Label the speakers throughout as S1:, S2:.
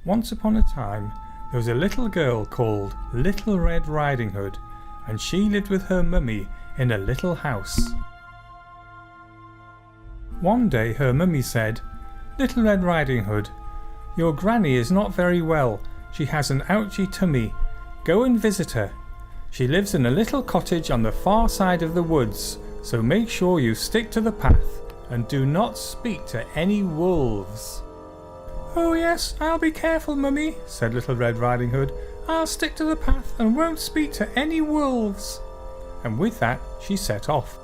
S1: Once upon a time, there was a little girl called Little Red Riding Hood, and she lived with her mummy in a little house. One day her mummy said, "Little Red Riding Hood, your granny is not very well. She has an ouchy tummy. Go and visit her. She lives in a little cottage on the far side of the woods, so make sure you stick to the path and do not speak to any wolves." "Oh yes, I'll be careful, mummy," said Little Red Riding Hood. "I'll stick to the path and won't speak to any wolves." And with that she set off.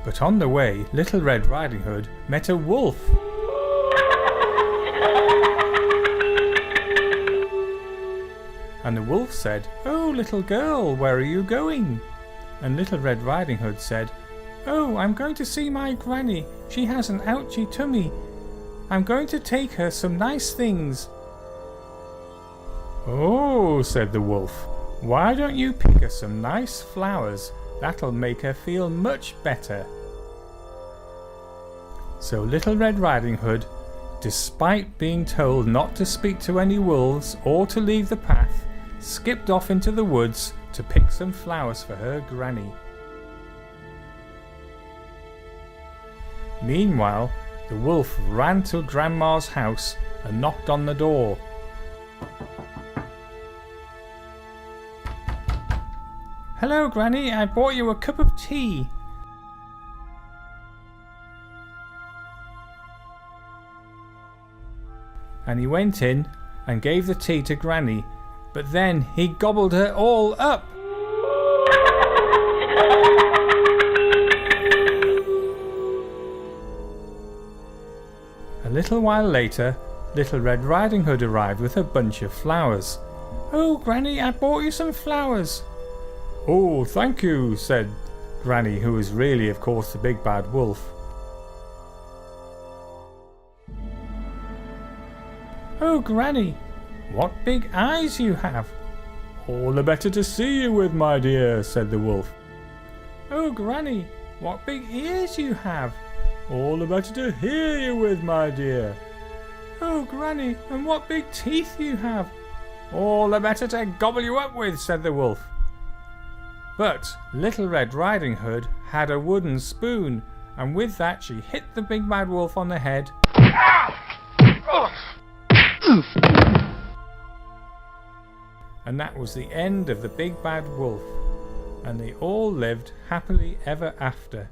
S1: But on the way, Little Red Riding Hood met a wolf. And the wolf said, "Oh, little girl, where are you going?" And Little Red Riding Hood said, "Oh, I'm going to see my granny. She has an ouchy tummy. I'm going to take her some nice things." "Oh," said the wolf, "why don't you pick her some nice flowers? That'll make her feel much better." So Little Red Riding Hood, despite being told not to speak to any wolves or to leave the path, skipped off into the woods to pick some flowers for her granny. Meanwhile, the wolf ran to Grandma's house and knocked on the door. "Hello, Granny, I brought you a cup of tea." And he went in and gave the tea to Granny, but then he gobbled her all up. A little while later, Little Red Riding Hood arrived with a bunch of flowers. "Oh, Granny, I brought you some flowers." "Oh, thank you," said Granny, who was really, of course, the big bad wolf. "Oh, Granny, what big eyes you have." "All the better to see you with, my dear," said the wolf. "Oh, Granny, what big ears you have." "All the better to hear you with, my dear." "Oh, Granny, and what big teeth you have." "All the better to gobble you up with," said the wolf. But Little Red Riding Hood had a wooden spoon, and with that she hit the big bad wolf on the head. And that was the end of the big bad wolf, and they all lived happily ever after.